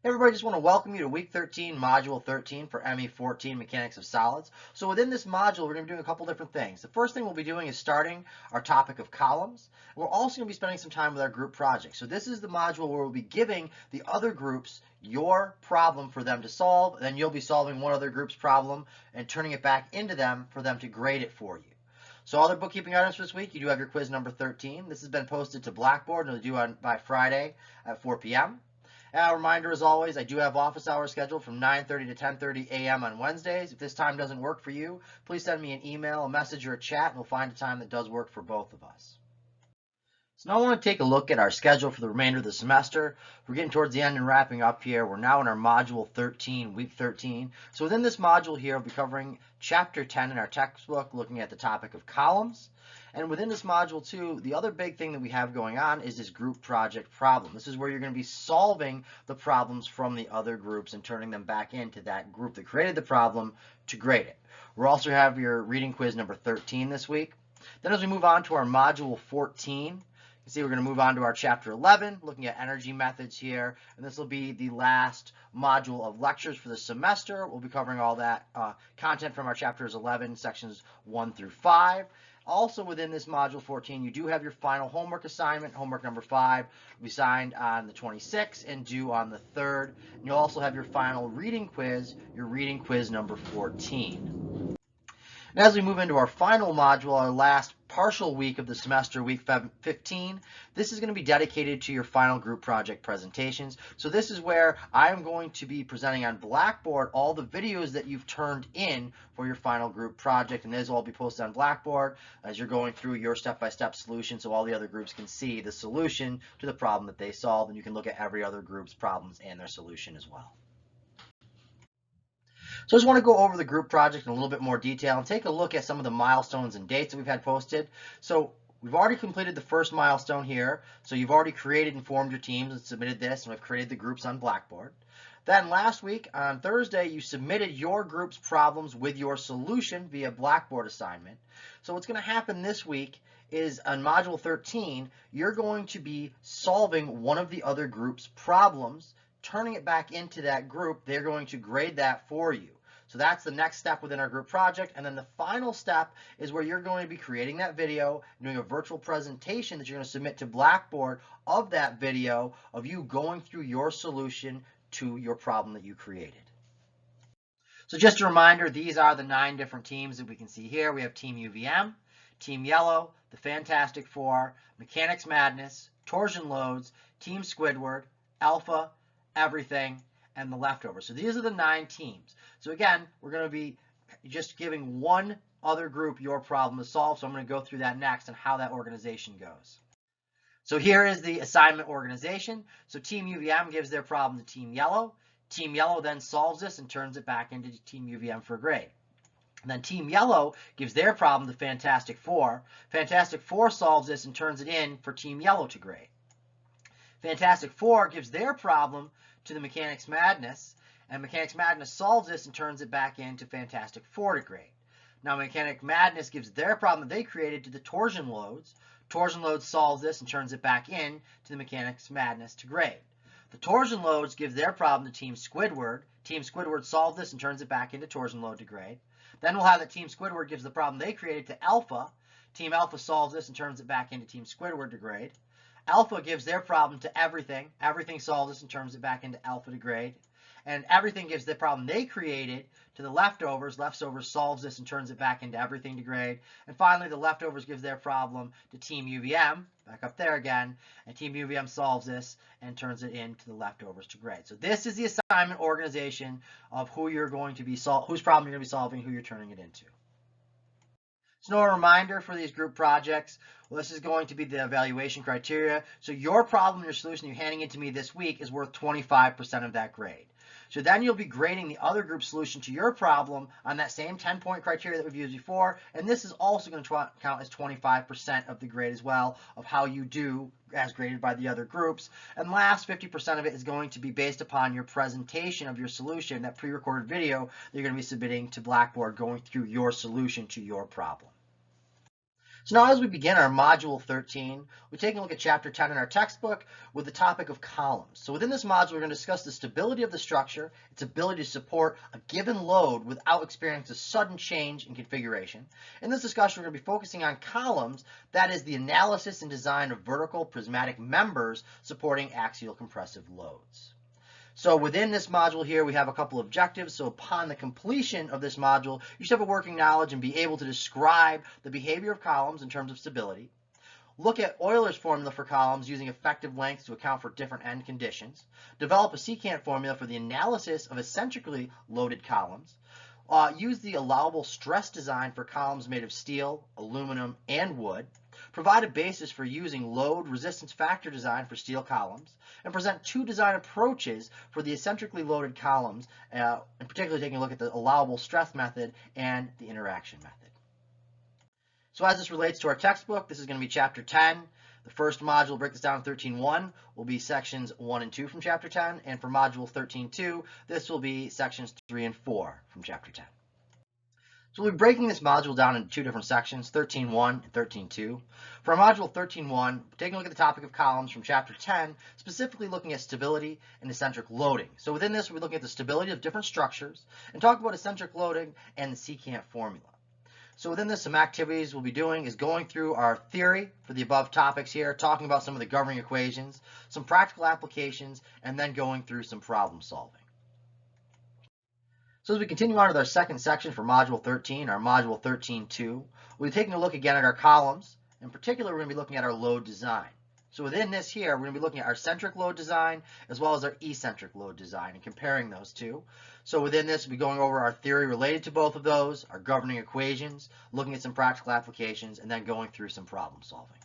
Hey everybody, just want to welcome you to week 13, module 13 for ME14 Mechanics of Solids. So within this module, we're going to be doing a couple different things. The first thing we'll be doing is starting our topic of columns. We're also going to be spending some time with our group project. So this is the module where we'll be giving the other groups your problem for them to solve, then you'll be solving one other group's problem and turning it back into them for them to grade it for you. So other bookkeeping items for this week, you do have your quiz number 13. This has been posted to Blackboard and it'll be due by Friday at 4 p.m. A reminder, as always, I do have office hours scheduled from 9:30 to 10:30 a.m. on Wednesdays. If this time doesn't work for you, please send me an email, a message, or a chat, and we'll find a time that does work for both of us. So now I want to take a look at our schedule for the remainder of the semester. We're getting towards the end and wrapping up here. We're now in our module 13, week 13. So within this module here, we'll be covering chapter 10 in our textbook, looking at the topic of columns. And within this module too, the other big thing that we have going on is this group project problem. This is where you're going to be solving the problems from the other groups and turning them back into that group that created the problem to grade it. We'll also have your reading quiz number 13 this week. Then as we move on to our module 14, you see we're going to move on to our chapter 11, looking at energy methods here, and this will be the last module of lectures for the semester. We'll be covering all that content from our chapters 11, sections 1 through 5. Also within this module 14, you do have your final homework assignment. Homework number 5 will be signed on the 26th and due on the 3rd. And you'll also have your final reading quiz, your reading quiz number 14. And as we move into our final module, our last partial week of the semester, week 15, this is going to be dedicated to your final group project presentations. So this is where I am going to be presenting on Blackboard all the videos that you've turned in for your final group project, and those will all be posted on Blackboard as you're going through your step-by-step solution so all the other groups can see the solution to the problem that they solved, and you can look at every other group's problems and their solution as well. So I just want to go over the group project in a little bit more detail and take a look at some of the milestones and dates that we've had posted. So we've already completed the first milestone here. So you've already created and formed your teams and submitted this, and we've created the groups on Blackboard. Then last week on Thursday, you submitted your group's problems with your solution via Blackboard assignment. So what's going to happen this week is on module 13, you're going to be solving one of the other group's problems, turning it back into that group. They're going to grade that for you. So that's the next step within our group project. And then the final step is where you're going to be creating that video, doing a virtual presentation that you're going to submit to Blackboard of that video of you going through your solution to your problem that you created. So just a reminder, these are the 9 different teams that we can see here. We have Team UVM, Team Yellow, the Fantastic Four, Mechanics Madness, Torsion Loads, Team Squidward, Alpha, Everything, and the Leftovers. So these are the 9 teams. So again, we're going to be just giving one other group your problem to solve. So I'm going to go through that next and how that organization goes. So here is the assignment organization. So Team UVM gives their problem to Team Yellow. Team Yellow then solves this and turns it back into Team UVM for a grade. And then Team Yellow gives their problem to Fantastic Four. Fantastic Four solves this and turns it in for Team Yellow to grade. Fantastic Four gives their problem to the Mechanics Madness, and Mechanics Madness solves this and turns it back into Fantastic Four to grade. Now Mechanic Madness gives their problem that they created to the Torsion Loads. Torsion Loads solves this and turns it back in to the Mechanics Madness to grade. The Torsion Loads gives their problem to Team Squidward. Team Squidward solves this and turns it back into Torsion Load to grade. Then we'll have that Team Squidward gives the problem they created to Alpha. Team Alpha solves this and turns it back into Team Squidward to grade. Alpha gives their problem to Everything. Everything solves this and turns it back into Alpha to grade. And Everything gives the problem they created to the Leftovers. Leftovers solves this and turns it back into Everything to grade. And finally, the Leftovers gives their problem to Team UVM, back up there again, and Team UVM solves this and turns it into the Leftovers to grade. So this is the assignment organization of who you're going to be whose problem you're going to be solving, who you're turning it into. So no reminder for these group projects. Well, this is going to be the evaluation criteria. So your problem, your solution you're handing it to me this week is worth 25% of that grade. So then you'll be grading the other group solution to your problem on that same 10-point criteria that we've used before. And this is also going to count as 25% of the grade as well of how you do as graded by the other groups. And last 50% of it is going to be based upon your presentation of your solution, that pre-recorded video that you're going to be submitting to Blackboard going through your solution to your problem. So now as we begin our Module 13, we're taking a look at Chapter 10 in our textbook with the topic of columns. So within this module, we're going to discuss the stability of the structure, its ability to support a given load without experiencing a sudden change in configuration. In this discussion, we're going to be focusing on columns, that is the analysis and design of vertical prismatic members supporting axial compressive loads. So within this module here, we have a couple of objectives. So upon the completion of this module, you should have a working knowledge and be able to describe the behavior of columns in terms of stability. Look at Euler's formula for columns using effective lengths to account for different end conditions. Develop a secant formula for the analysis of eccentrically loaded columns. Use the allowable stress design for columns made of steel, aluminum, and wood. Provide a basis for using load resistance factor design for steel columns, and present two design approaches for the eccentrically loaded columns, and particularly taking a look at the allowable stress method and the interaction method. So as this relates to our textbook, this is going to be Chapter 10. The first module will break this down in 13.1, will be sections 1 and 2 from Chapter 10, and for Module 13.2, this will be sections 3 and 4 from Chapter 10. So we'll be breaking this module down into two different sections, 13.1 and 13.2. For our module 13.1, taking a look at the topic of columns from Chapter 10, specifically looking at stability and eccentric loading. So within this, we're looking at the stability of different structures and talk about eccentric loading and the secant formula. So within this, some activities we'll be doing is going through our theory for the above topics here, talking about some of the governing equations, some practical applications, and then going through some problem solving. So as we continue on with our second section for Module 13, our Module 13.2, we'll be taking a look again at our columns. In particular, we're going to be looking at our load design. So within this here, we're going to be looking at our centric load design as well as our eccentric load design and comparing those two. So within this, we'll be going over our theory related to both of those, our governing equations, looking at some practical applications, and then going through some problem solving.